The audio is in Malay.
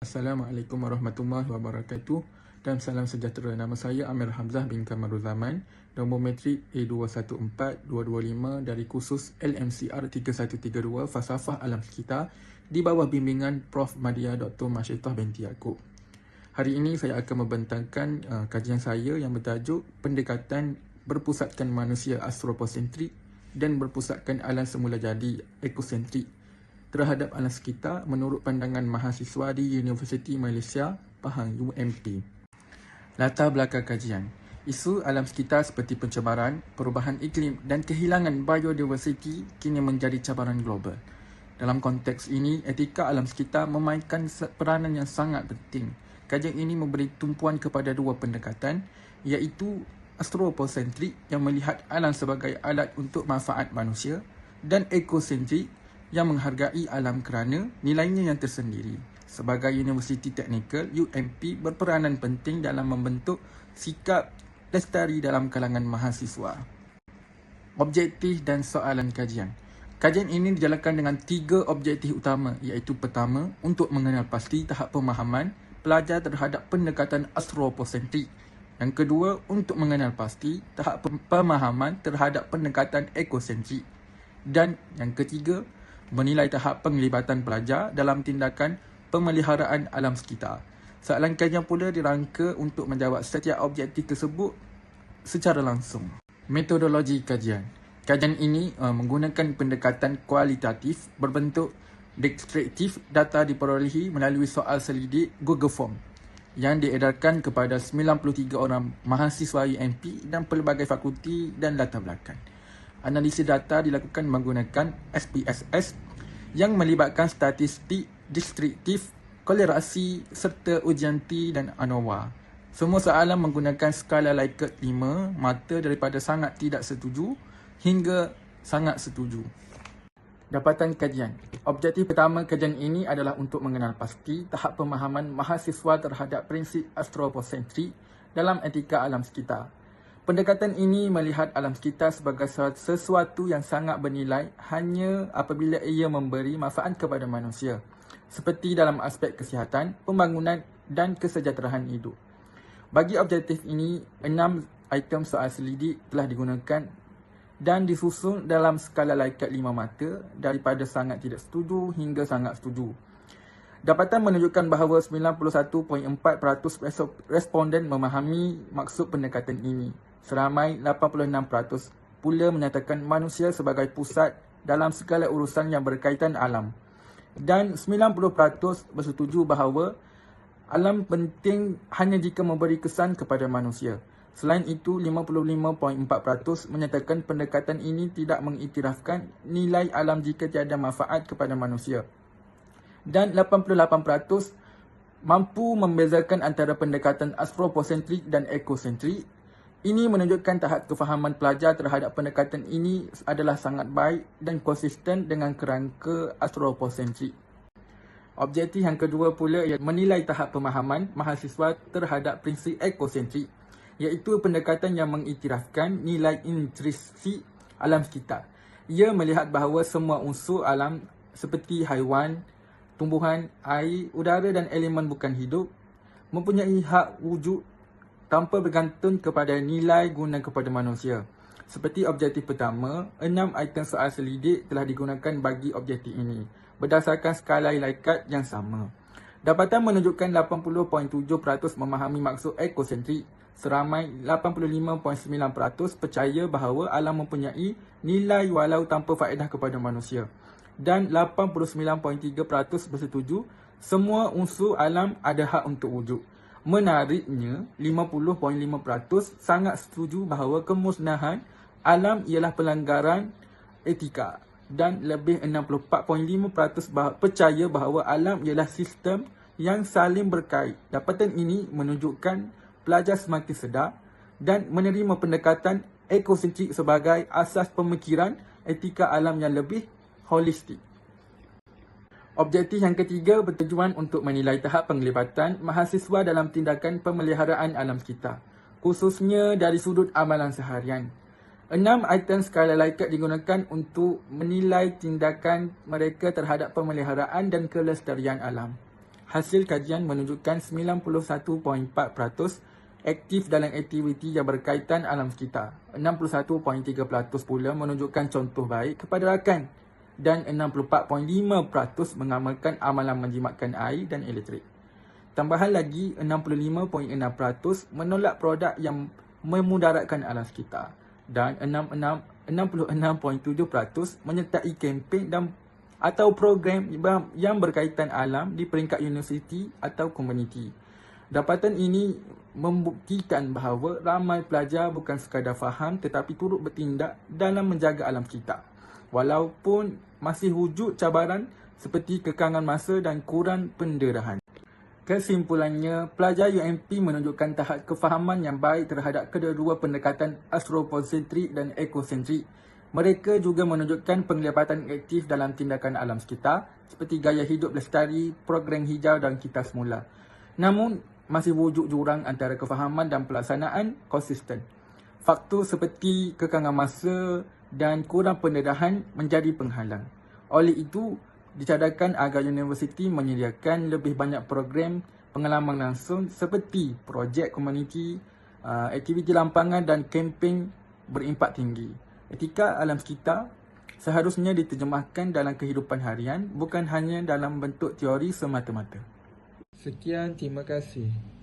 Assalamualaikum warahmatullahi wabarakatuh dan salam sejahtera. Nama saya Amir Hamzah bin Kamarul Zaman, nombor metrik A214225 dari kursus LMCR 3132 Falsafah Alam Sekitar di bawah bimbingan Prof. Madya Dr. Masyidah binti Yaakob. Hari ini saya akan membentangkan kajian saya yang bertajuk Pendekatan Berpusatkan Manusia Astropocentrik dan Berpusatkan Alam Semula Jadi Ekosentrik terhadap alam sekitar menurut pandangan mahasiswa di Universiti Malaysia, Pahang UMP. Latar belakang kajian. Isu alam sekitar seperti pencemaran, perubahan iklim dan kehilangan biodiversiti kini menjadi cabaran global. Dalam konteks ini, etika alam sekitar memainkan peranan yang sangat penting. Kajian ini memberi tumpuan kepada dua pendekatan, iaitu astropocentrik yang melihat alam sebagai alat untuk manfaat manusia dan ekosentrik yang menghargai alam kerana nilainya yang tersendiri. Sebagai Universiti Teknikal, UMP berperanan penting dalam membentuk sikap lestari dalam kalangan mahasiswa. Objektif dan soalan kajian. Kajian ini dijalankan dengan 3 objektif utama, iaitu pertama, untuk mengenal pasti tahap pemahaman pelajar terhadap pendekatan astropocentrik. Yang kedua, untuk mengenal pasti tahap pemahaman terhadap pendekatan ekosentrik. Dan yang ketiga, menilai tahap penglibatan pelajar dalam tindakan pemeliharaan alam sekitar. Soalan kajian pula dirangka untuk menjawab setiap objektif tersebut secara langsung. Metodologi kajian. Kajian ini menggunakan pendekatan kualitatif berbentuk deskriptif. Data diperolehi melalui soal selidik Google Form yang diedarkan kepada 93 orang mahasiswa UMP dan pelbagai fakulti dan latar belakang. Analisis data dilakukan menggunakan SPSS yang melibatkan statistik deskriptif, kolerasi serta ujian T dan ANOVA. Semua soalan menggunakan skala Likert 5, mata daripada sangat tidak setuju hingga sangat setuju. Dapatan kajian. Objektif pertama kajian ini adalah untuk mengenal pasti tahap pemahaman mahasiswa terhadap prinsip astropocentrik dalam etika alam sekitar. Pendekatan ini melihat alam sekitar sebagai sesuatu yang sangat bernilai hanya apabila ia memberi manfaat kepada manusia, seperti dalam aspek kesihatan, pembangunan dan kesejahteraan hidup. Bagi objektif ini, 6 item soal selidik telah digunakan dan disusun dalam skala Likert 5 mata daripada sangat tidak setuju hingga sangat setuju. Dapatan menunjukkan bahawa 91.4% responden memahami maksud pendekatan ini. Seramai 86% pula menyatakan manusia sebagai pusat dalam segala urusan yang berkaitan alam. Dan 90% bersetuju bahawa alam penting hanya jika memberi kesan kepada manusia. Selain itu, 55.4% menyatakan pendekatan ini tidak mengiktirafkan nilai alam jika tiada manfaat kepada manusia. Dan 88% mampu membezakan antara pendekatan astropocentrik dan ekosentrik. Ini menunjukkan tahap kefahaman pelajar terhadap pendekatan ini adalah sangat baik dan konsisten dengan kerangka astropocentrik. Objektif yang kedua pula ialah menilai tahap pemahaman mahasiswa terhadap prinsip ekosentrik, iaitu pendekatan yang mengiktirafkan nilai intrinsik alam sekitar. Ia melihat bahawa semua unsur alam seperti haiwan, tumbuhan, air, udara dan elemen bukan hidup mempunyai hak wujud tanpa bergantung kepada nilai guna kepada manusia. Seperti objektif pertama, 6 item soal selidik telah digunakan bagi objektif ini berdasarkan skala Likert yang sama. Dapatan menunjukkan 80.7% memahami maksud ekosentrik. Seramai 85.9% percaya bahawa alam mempunyai nilai walau tanpa faedah kepada manusia. Dan 89.3% bersetuju semua unsur alam ada hak untuk wujud. Menariknya, 50.5% sangat setuju bahawa kemusnahan alam ialah pelanggaran etika dan lebih 64.5% percaya bahawa alam ialah sistem yang saling berkait. Dapatan ini menunjukkan pelajar semakin sedar dan menerima pendekatan ekosentrik sebagai asas pemikiran etika alam yang lebih holistik. Objektif yang ketiga bertujuan untuk menilai tahap penglibatan mahasiswa dalam tindakan pemeliharaan alam sekitar, khususnya dari sudut amalan seharian. 6 item skala Likert digunakan untuk menilai tindakan mereka terhadap pemeliharaan dan kelestarian alam. Hasil kajian menunjukkan 91.4% aktif dalam aktiviti yang berkaitan alam sekitar. 61.3% pula menunjukkan contoh baik kepada rakan dan 64.5% mengamalkan amalan menjimatkan air dan elektrik. Tambahan lagi, 65.6% menolak produk yang memudaratkan alam sekitar dan 66.7% menyertai kempen dan atau program yang berkaitan alam di peringkat universiti atau komuniti. Dapatan ini membuktikan bahawa ramai pelajar bukan sekadar faham tetapi turut bertindak dalam menjaga alam sekitar. Walaupun masih wujud cabaran seperti kekangan masa dan kurang pendarahan. Kesimpulannya, pelajar UMP menunjukkan tahap kefahaman yang baik terhadap kedua-dua pendekatan anthropocentrik dan ekosentrik. Mereka juga menunjukkan penglibatan aktif dalam tindakan alam sekitar seperti gaya hidup lestari, program hijau dan kita semula. Namun, masih wujud jurang antara kefahaman dan pelaksanaan konsisten. Faktor seperti kekangan masa dan kurang pendedahan menjadi penghalang. Oleh itu, dicadangkan agar universiti menyediakan lebih banyak program pengalaman langsung seperti projek komuniti, aktiviti lampangan dan kempen berimpak tinggi. Etika alam sekitar seharusnya diterjemahkan dalam kehidupan harian, bukan hanya dalam bentuk teori semata-mata. Sekian, terima kasih.